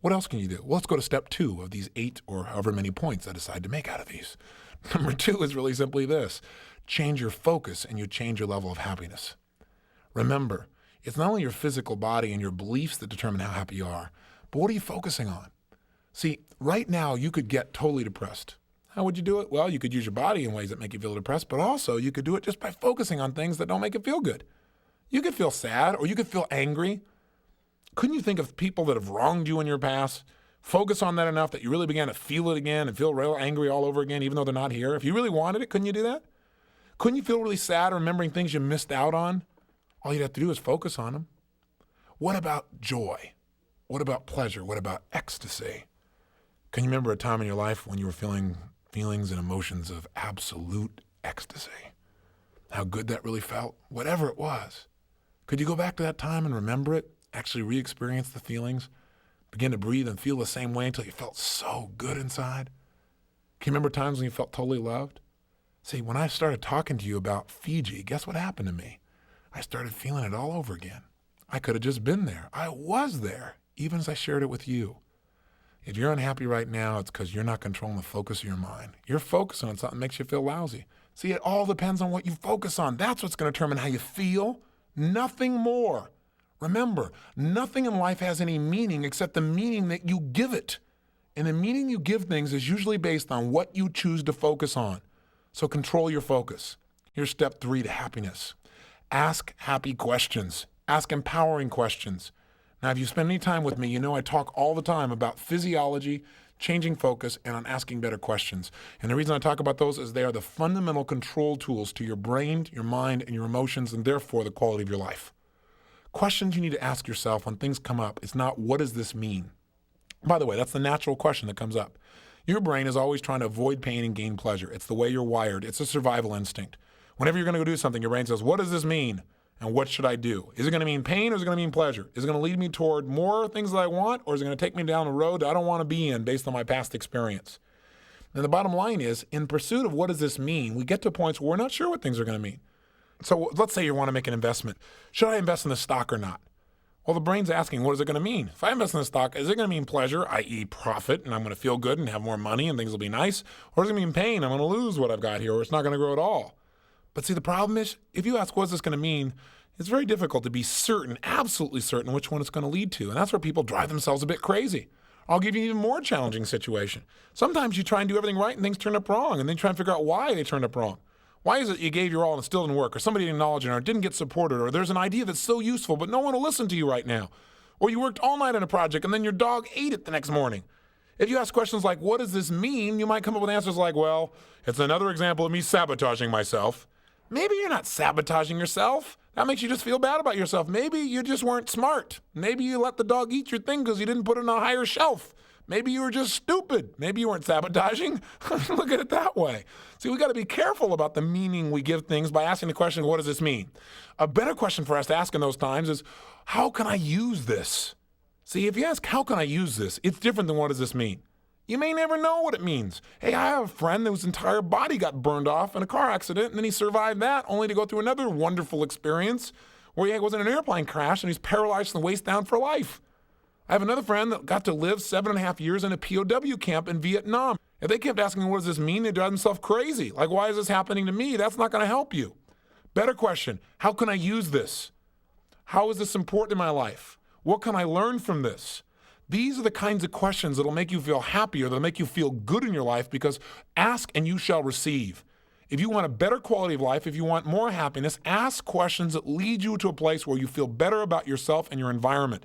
What else can you do? Well, let's go to step 2 of these 8 or however many points I decide to make out of these. Number 2 is really simply this. Change your focus and you change your level of happiness. Remember, it's not only your physical body and your beliefs that determine how happy you are, but what are you focusing on? See, right now you could get totally depressed. How would you do it? Well, you could use your body in ways that make you feel depressed, but also you could do it just by focusing on things that don't make it feel good. You could feel sad or you could feel angry. Couldn't you think of people that have wronged you in your past? Focus on that enough that you really began to feel it again and feel real angry all over again, even though they're not here. If you really wanted it, couldn't you do that? Couldn't you feel really sad remembering things you missed out on? All you'd have to do is focus on them. What about joy? What about pleasure? What about ecstasy? Can you remember a time in your life when you were feeling feelings and emotions of absolute ecstasy? How good that really felt? Whatever it was. Could you go back to that time and remember it? Actually re-experience the feelings? Begin to breathe and feel the same way until you felt so good inside? Can you remember times when you felt totally loved? See, when I started talking to you about Fiji, guess what happened to me? I started feeling it all over again. I could have just been there. I was there, even as I shared it with you. If you're unhappy right now, it's because you're not controlling the focus of your mind. You're focusing on something that makes you feel lousy. See, it all depends on what you focus on. That's what's going to determine how you feel. Nothing more. Remember, nothing in life has any meaning except the meaning that you give it. And the meaning you give things is usually based on what you choose to focus on. So control your focus. Here's step 3 to happiness. Ask happy questions. Ask empowering questions. Now, if you spend any time with me, you know I talk all the time about physiology, changing focus, and on asking better questions. And the reason I talk about those is they are the fundamental control tools to your brain, your mind, and your emotions, and therefore the quality of your life. Questions you need to ask yourself when things come up is not, what does this mean? By the way, that's the natural question that comes up. Your brain is always trying to avoid pain and gain pleasure. It's the way you're wired. It's a survival instinct. Whenever you're going to go do something, your brain says, what does this mean? And what should I do? Is it going to mean pain or is it going to mean pleasure? Is it going to lead me toward more things that I want, or is it going to take me down a road that I don't want to be in based on my past experience? And the bottom line is, in pursuit of what does this mean, we get to points where we're not sure what things are going to mean. So let's say you want to make an investment. Should I invest in the stock or not? Well, the brain's asking, what is it going to mean? If I invest in the stock, is it going to mean pleasure, i.e. profit, and I'm going to feel good and have more money and things will be nice? Or does it mean pain? I'm going to lose what I've got here, or it's not going to grow at all. But see, the problem is, if you ask, what's this going to mean, it's very difficult to be certain, absolutely certain, which one it's going to lead to. And that's where people drive themselves a bit crazy. I'll give you an even more challenging situation. Sometimes you try and do everything right and things turn up wrong, and then you try and figure out why they turned up wrong. Why is it you gave your all and it still didn't work, or somebody didn't acknowledge it, or it didn't get supported, or there's an idea that's so useful but no one will listen to you right now, or you worked all night on a project and then your dog ate it the next morning? If you ask questions like, what does this mean? You might come up with answers like, well, it's another example of me sabotaging myself. Maybe you're not sabotaging yourself. That makes you just feel bad about yourself. Maybe you just weren't smart. Maybe you let the dog eat your thing because you didn't put it on a higher shelf. Maybe you were just stupid. Maybe you weren't sabotaging. Look at it that way. See, we got to be careful about the meaning we give things by asking the question, what does this mean? A better question for us to ask in those times is, how can I use this? See, if you ask, how can I use this? It's different than what does this mean? You may never know what it means. Hey, I have a friend whose entire body got burned off in a car accident, and then he survived that, only to go through another wonderful experience where he was in an airplane crash and he's paralyzed from the waist down for life. I have another friend that got to live 7.5 years in a POW camp in Vietnam. If they kept asking, what does this mean? They'd drive themselves crazy. Like, why is this happening to me? That's not going to help you. Better question, how can I use this? How is this important in my life? What can I learn from this? These are the kinds of questions that'll make you feel happier, that'll make you feel good in your life, because ask and you shall receive. If you want a better quality of life, if you want more happiness, ask questions that lead you to a place where you feel better about yourself and your environment.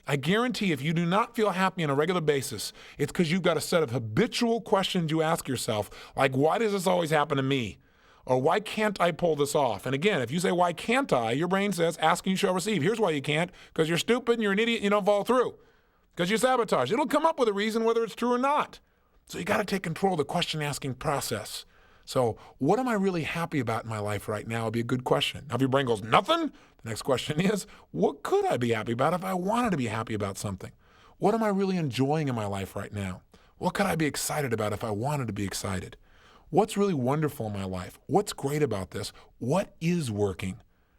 I guarantee if you do not feel happy on a regular basis, it's because you've got a set of habitual questions you ask yourself, like, why does this always happen to me? Or why can't I pull this off? And again, if you say, why can't I? Your brain says, ask and you shall receive. Here's why you can't, because you're stupid and you're an idiot and you don't follow through. Because you sabotage. It'll come up with a reason whether it's true or not. So you got to take control of the question-asking process. So what am I really happy about in my life right now would be a good question. Now, if your brain goes, nothing, the next question is, what could I be happy about if I wanted to be happy about something? What am I really enjoying in my life right now? What could I be excited about if I wanted to be excited? What's really wonderful in my life? What's great about this? What is working?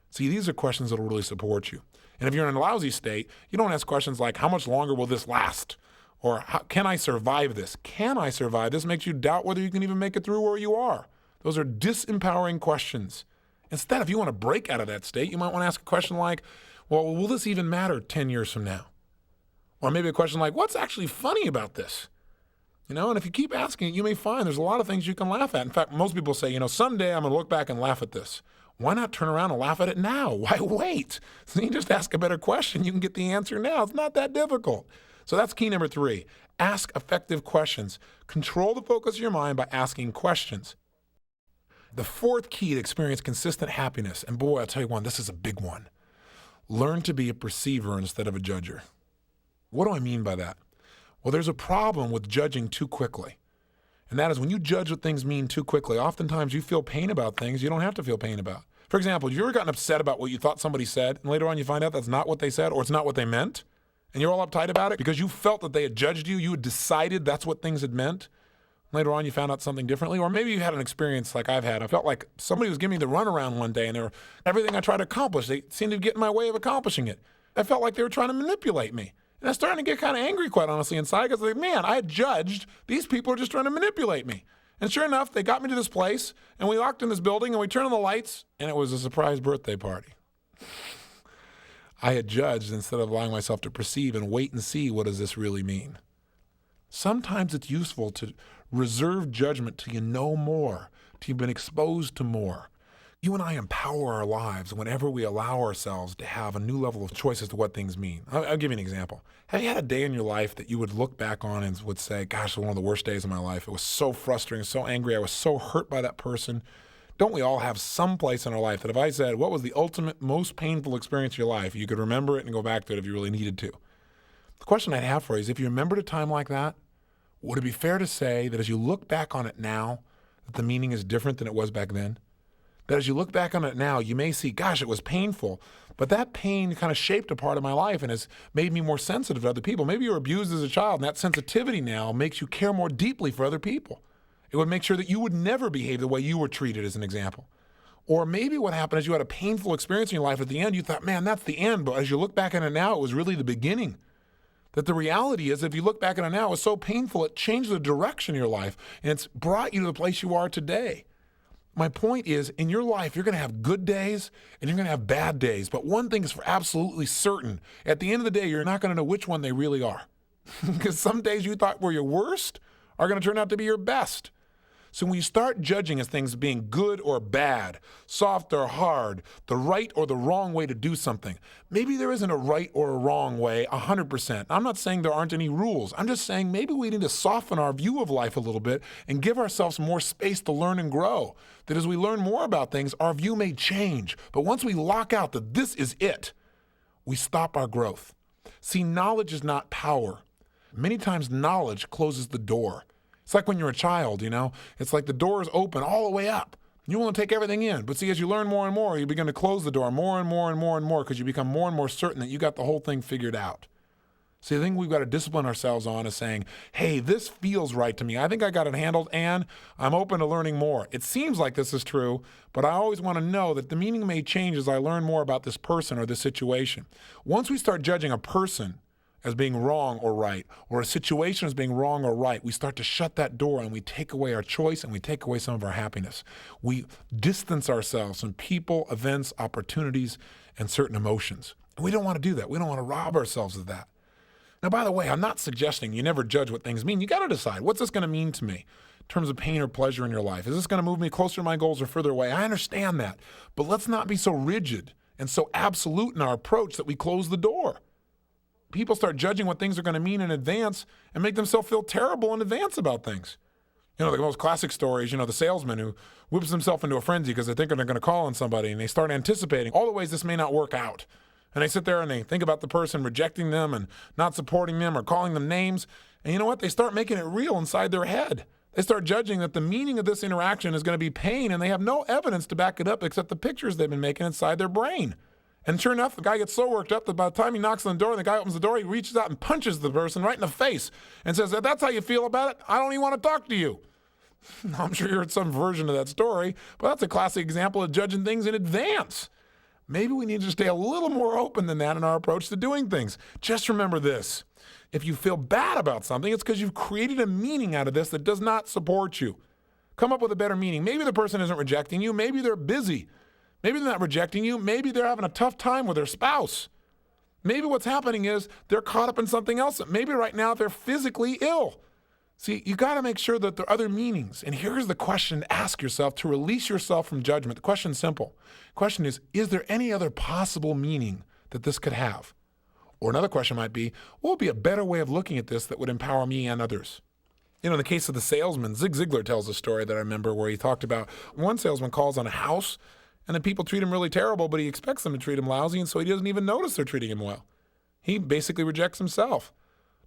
See, these are questions that will really support you. And if you're in a lousy state, you don't ask questions like, how much longer will this last? Or can I survive this? Can I survive this? Makes you doubt whether you can even make it through where you are. Those are disempowering questions. Instead, if you want to break out of that state, you might want to ask a question like, well, will this even matter 10 years from now? Or maybe a question like, what's actually funny about this? And if you keep asking it, you may find there's a lot of things you can laugh at. In fact, most people say, someday I'm going to look back and laugh at this. Why not turn around and laugh at it now? Why wait? So you just ask a better question. You can get the answer now. It's not that difficult. So that's key number 3. Ask effective questions. Control the focus of your mind by asking questions. The 4th key to experience consistent happiness, and boy, I'll tell you one, this is a big one. Learn to be a perceiver instead of a judger. What do I mean by that? Well, there's a problem with judging too quickly. And that is when you judge what things mean too quickly, oftentimes you feel pain about things you don't have to feel pain about. For example, have you ever gotten upset about what you thought somebody said, and later on you find out that's not what they said or it's not what they meant? And you're all uptight about it because you felt that they had judged you, you had decided that's what things had meant. Later on you found out something differently. Or maybe you had an experience like I've had. I felt like somebody was giving me the runaround one day, and everything I tried to accomplish, they seemed to get in my way of accomplishing it. I felt like they were trying to manipulate me. And I was starting to get kind of angry, quite honestly, inside, because like, man, I had judged. These people are just trying to manipulate me. And sure enough, they got me to this place, and we walked in this building, and we turned on the lights, and it was a surprise birthday party. I had judged instead of allowing myself to perceive and wait and see what does this really mean. Sometimes it's useful to reserve judgment till you know more, till you've been exposed to more. You and I empower our lives whenever we allow ourselves to have a new level of choice as to what things mean. I'll give you an example. Have you had a day in your life that you would look back on and would say, gosh, it was one of the worst days of my life. It was so frustrating, so angry. I was so hurt by that person. Don't we all have some place in our life that if I said, what was the ultimate, most painful experience of your life, you could remember it and go back to it if you really needed to? The question I'd have for you is, if you remembered a time like that, would it be fair to say that as you look back on it now, that the meaning is different than it was back then? That as you look back on it now, you may see, gosh, it was painful, but that pain kind of shaped a part of my life and has made me more sensitive to other people. Maybe you were abused as a child, and that sensitivity now makes you care more deeply for other people. It would make sure that you would never behave the way you were treated, as an example. Or maybe what happened is you had a painful experience in your life at the end. You thought, man, that's the end. But as you look back on it now, it was really the beginning. That the reality is, if you look back on it now, it was so painful, it changed the direction of your life, and it's brought you to the place you are today. My point is, in your life, you're going to have good days and you're going to have bad days. But one thing is for absolutely certain. At the end of the day, you're not going to know which one they really are. Because some days you thought were your worst are going to turn out to be your best. So when you start judging as things being good or bad, soft or hard, the right or the wrong way to do something, maybe there isn't a right or a wrong way 100%. I'm not saying there aren't any rules. I'm just saying maybe we need to soften our view of life a little bit and give ourselves more space to learn and grow. That as we learn more about things, our view may change. But once we lock out that this is it, we stop our growth. See, knowledge is not power. Many times knowledge closes the door. It's like when you're a child, It's like the door is open all the way up. You want to take everything in. But see, as you learn more and more, you begin to close the door more and more and more and more because you become more and more certain that you got the whole thing figured out. See, the thing we've got to discipline ourselves on is saying, hey, this feels right to me. I think I got it handled, and I'm open to learning more. It seems like this is true, but I always want to know that the meaning may change as I learn more about this person or this situation. Once we start judging a person as being wrong or right, or a situation as being wrong or right, we start to shut that door and we take away our choice and we take away some of our happiness. We distance ourselves from people, events, opportunities, and certain emotions. And we don't want to do that. We don't want to rob ourselves of that. Now, by the way, I'm not suggesting you never judge what things mean. You got to decide, what's this going to mean to me in terms of pain or pleasure in your life? Is this going to move me closer to my goals or further away? I understand that. But let's not be so rigid and so absolute in our approach that we close the door. People start judging what things are going to mean in advance and make themselves feel terrible in advance about things. The most classic story is, the salesman who whips himself into a frenzy because they think they're going to call on somebody, and they start anticipating all the ways this may not work out. And they sit there and they think about the person rejecting them and not supporting them or calling them names. And you know what? They start making it real inside their head. They start judging that the meaning of this interaction is going to be pain, and they have no evidence to back it up except the pictures they've been making inside their brain. And sure enough, the guy gets so worked up that by the time he knocks on the door and the guy opens the door, he reaches out and punches the person right in the face and says, if that's how you feel about it, I don't even want to talk to you. I'm sure you heard some version of that story, but that's a classic example of judging things in advance. Maybe we need to stay a little more open than that in our approach to doing things. Just remember this. If you feel bad about something, it's because you've created a meaning out of this that does not support you. Come up with a better meaning. Maybe the person isn't rejecting you. Maybe they're busy. Maybe they're not rejecting you. Maybe they're having a tough time with their spouse. Maybe what's happening is they're caught up in something else. Maybe right now they're physically ill. See, you got to make sure that there are other meanings. And here's the question to ask yourself to release yourself from judgment. The question's simple. The question is there any other possible meaning that this could have? Or another question might be, what would be a better way of looking at this that would empower me and others? In the case of the salesman, Zig Ziglar tells a story that I remember where he talked about one salesman calls on a house and then people treat him really terrible, but he expects them to treat him lousy, and so he doesn't even notice they're treating him well. He basically rejects himself.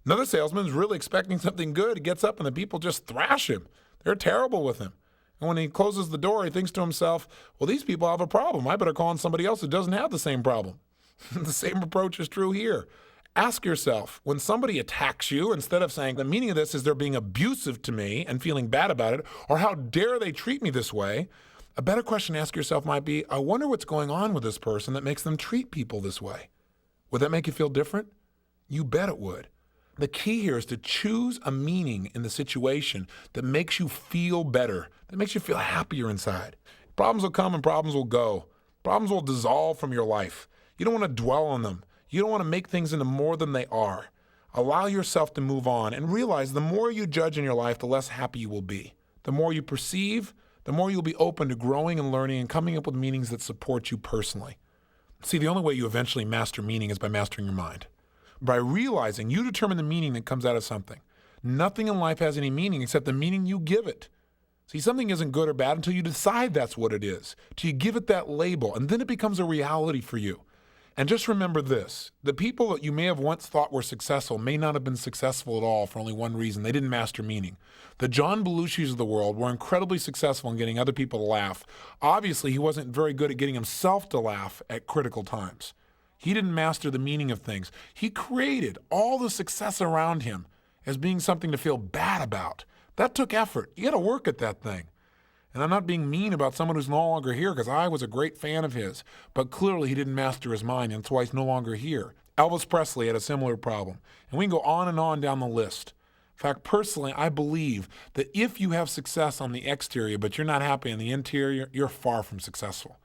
Another salesman is really expecting something good. He gets up and the people just thrash him. They're terrible with him. And when he closes the door, he thinks to himself, well, these people have a problem. I better call on somebody else who doesn't have the same problem. The same approach is true here. Ask yourself, when somebody attacks you, instead of saying the meaning of this is they're being abusive to me and feeling bad about it, or how dare they treat me this way, a better question to ask yourself might be, I wonder what's going on with this person that makes them treat people this way. Would that make you feel different? You bet it would. The key here is to choose a meaning in the situation that makes you feel better, that makes you feel happier inside. Problems will come and problems will go. Problems will dissolve from your life. You don't want to dwell on them. You don't want to make things into more than they are. Allow yourself to move on and realize the more you judge in your life, the less happy you will be. The more you perceive, the more you'll be open to growing and learning and coming up with meanings that support you personally. See, the only way you eventually master meaning is by mastering your mind. By realizing you determine the meaning that comes out of something. Nothing in life has any meaning except the meaning you give it. See, something isn't good or bad until you decide that's what it is, till you give it that label, and then it becomes a reality for you. And just remember this, the people that you may have once thought were successful may not have been successful at all for only one reason. They didn't master meaning. The John Belushis of the world were incredibly successful in getting other people to laugh. Obviously, he wasn't very good at getting himself to laugh at critical times. He didn't master the meaning of things. He created all the success around him as being something to feel bad about. That took effort. You got to work at that thing. And I'm not being mean about someone who's no longer here because I was a great fan of his. But clearly he didn't master his mind, and that's why he's no longer here. Elvis Presley had a similar problem. And we can go on and on down the list. In fact, personally, I believe that if you have success on the exterior, but you're not happy on the interior, you're far from successful.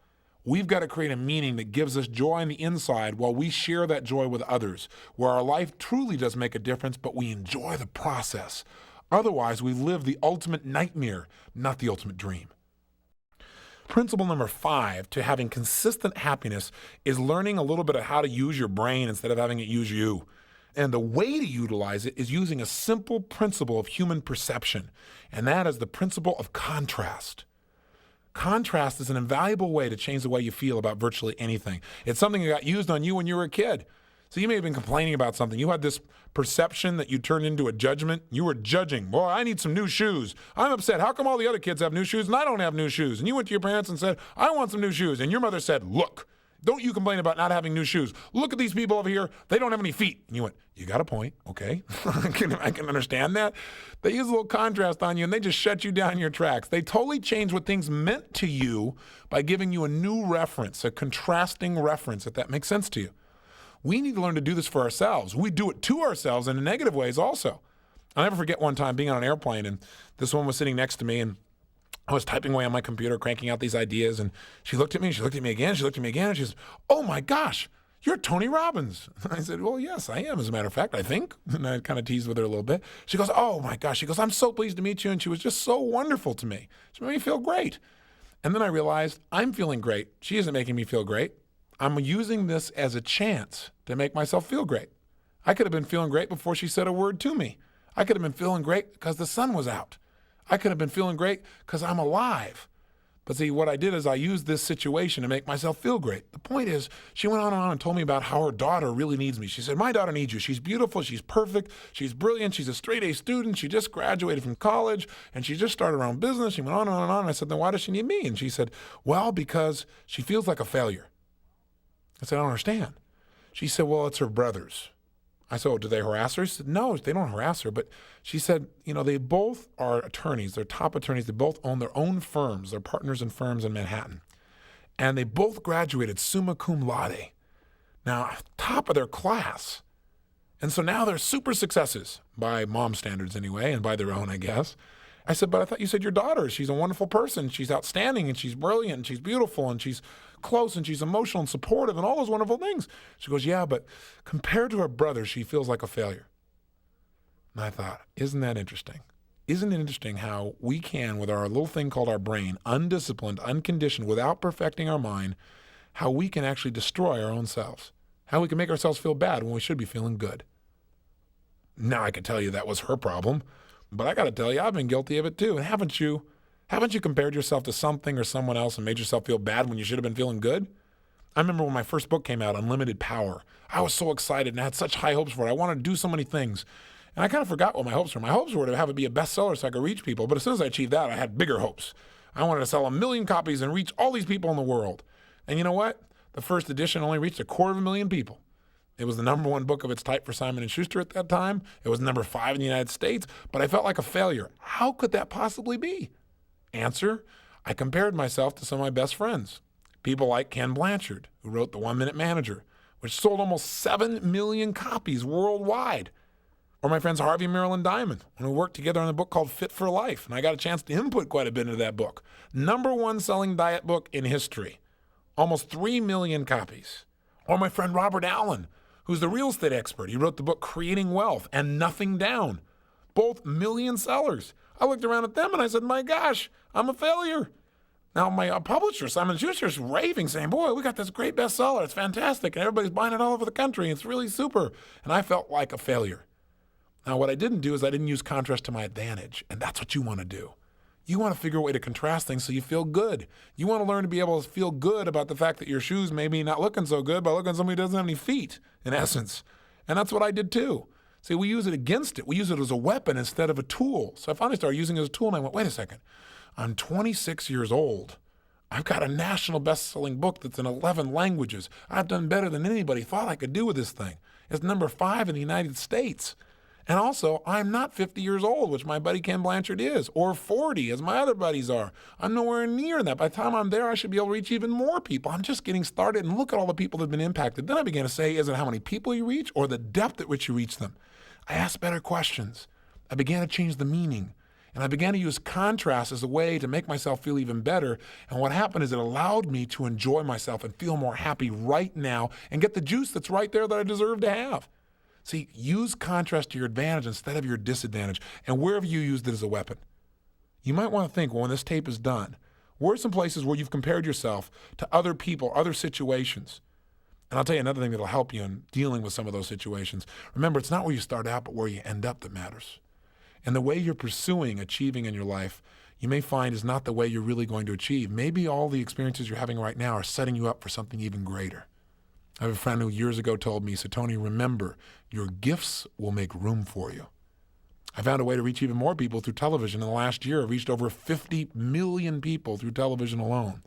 We've got to create a meaning that gives us joy on the inside while we share that joy with others, where our life truly does make a difference, but we enjoy the process. Otherwise, we live the ultimate nightmare, not the ultimate dream. Principle number 5 to having consistent happiness is learning a little bit of how to use your brain instead of having it use you. And the way to utilize it is using a simple principle of human perception, and that is the principle of contrast. Contrast is an invaluable way to change the way you feel about virtually anything. It's something that got used on you when you were a kid. So you may have been complaining about something. You had this perception that you turned into a judgment. You were judging. Boy, I need some new shoes. I'm upset. How come all the other kids have new shoes and I don't have new shoes? And you went to your parents and said, I want some new shoes. And your mother said, look, don't you complain about not having new shoes. Look at these people over here. They don't have any feet. And you went, you got a point. Okay. I can understand that. They use a little contrast on you and they just shut you down in your tracks. They totally change what things meant to you by giving you a new reference, a contrasting reference, if that makes sense to you. We need to learn to do this for ourselves. We do it to ourselves in negative ways also. I'll never forget one time being on an airplane and this woman was sitting next to me and I was typing away on my computer, cranking out these ideas, and she looked at me, she looked at me again, she looked at me again, and she said, oh my gosh, you're Tony Robbins. I said, well, yes, I am, as a matter of fact, I think. And I kind of teased with her a little bit. She goes, oh my gosh, she goes, I'm so pleased to meet you, and she was just so wonderful to me. She made me feel great. And then I realized I'm feeling great. She isn't making me feel great. I'm using this as a chance to make myself feel great. I could have been feeling great before she said a word to me. I could have been feeling great because the sun was out. I could have been feeling great because I'm alive. But see, what I did is I used this situation to make myself feel great. The point is, she went on and on and told me about how her daughter really needs me. She said, my daughter needs you. She's beautiful. She's perfect. She's brilliant. She's a straight-A student. She just graduated from college, and she just started her own business. She went on and on and on. And I said, then why does she need me? And she said, well, because she feels like a failure. I said, I don't understand. She said, well, it's her brothers. I said, oh, do they harass her? She said, no, they don't harass her. But she said, you know, they both are attorneys. They're top attorneys. They both own their own firms. They're partners in firms in Manhattan. And they both graduated summa cum laude. Now, top of their class. And so now they're super successes by mom standards anyway, and by their own, I guess. I said, but I thought you said your daughter, she's a wonderful person. She's outstanding and she's brilliant and she's beautiful and she's close and she's emotional and supportive and all those wonderful things. She goes, yeah, but compared to her brother, she feels like a failure. And I thought, isn't that interesting? Isn't it interesting how we can, with our little thing called our brain, undisciplined, unconditioned, without perfecting our mind, how we can actually destroy our own selves, how we can make ourselves feel bad when we should be feeling good. Now I can tell you that was her problem, but I got to tell you, I've been guilty of it too. And haven't you? Haven't you compared yourself to something or someone else and made yourself feel bad when you should have been feeling good? I remember when my first book came out, Unlimited Power. I was so excited and I had such high hopes for it. I wanted to do so many things. And I kind of forgot what my hopes were. My hopes were to have it be a bestseller so I could reach people. But as soon as I achieved that, I had bigger hopes. I wanted to sell 1 million copies and reach all these people in the world. And you know what? The first edition only reached 250,000 people. It was the #1 book of its type for Simon & Schuster at that time. It was number 5 in the United States, but I felt like a failure. How could that possibly be? Answer, I compared myself to some of my best friends. People like Ken Blanchard, who wrote The 1 Minute Manager, which sold almost 7 million copies worldwide. Or my friends Harvey and Marilyn Diamond, when we worked together on a book called Fit for Life, and I got a chance to input quite a bit into that book. #1 selling diet book in history. Almost 3 million copies. Or my friend Robert Allen, who's the real estate expert. He wrote the book Creating Wealth and Nothing Down. Both million sellers. I looked around at them and I said, my gosh, I'm a failure. Now my publisher, Simon & Schuster, is raving, saying, boy, we got this great bestseller. It's fantastic. And everybody's buying it all over the country. It's really super. And I felt like a failure. Now, what I didn't do is I didn't use contrast to my advantage. And that's what you want to do. You want to figure a way to contrast things so you feel good. You want to learn to be able to feel good about the fact that your shoes may be not looking so good by looking at somebody who doesn't have any feet, in essence. And that's what I did too. See, we use it against it. We use it as a weapon instead of a tool. So I finally started using it as a tool and I went, wait a second. I'm 26 years old. I've got a national best-selling book that's in 11 languages. I've done better than anybody thought I could do with this thing. It's number 5 in the United States. And also, I'm not 50 years old, which my buddy Ken Blanchard is, or 40, as my other buddies are. I'm nowhere near that. By the time I'm there, I should be able to reach even more people. I'm just getting started, and look at all the people that have been impacted. Then I began to say, is it how many people you reach or the depth at which you reach them? I asked better questions. I began to change the meaning, and I began to use contrast as a way to make myself feel even better. And what happened is it allowed me to enjoy myself and feel more happy right now and get the juice that's right there that I deserve to have. See, use contrast to your advantage instead of your disadvantage, and wherever you used it as a weapon. You might want to think, well, when this tape is done, where are some places where you've compared yourself to other people, other situations? And I'll tell you another thing that'll help you in dealing with some of those situations. Remember, it's not where you start out, but where you end up that matters. And the way you're pursuing achieving in your life, you may find is not the way you're really going to achieve. Maybe all the experiences you're having right now are setting you up for something even greater. I have a friend who years ago told me, he said, Tony, remember, your gifts will make room for you. I found a way to reach even more people through television. In the last year, I've reached over 50 million people through television alone.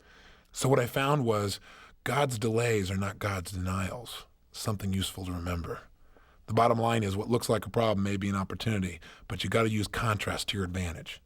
So what I found was God's delays are not God's denials. Something useful to remember. The bottom line is what looks like a problem may be an opportunity, but you got to use contrast to your advantage.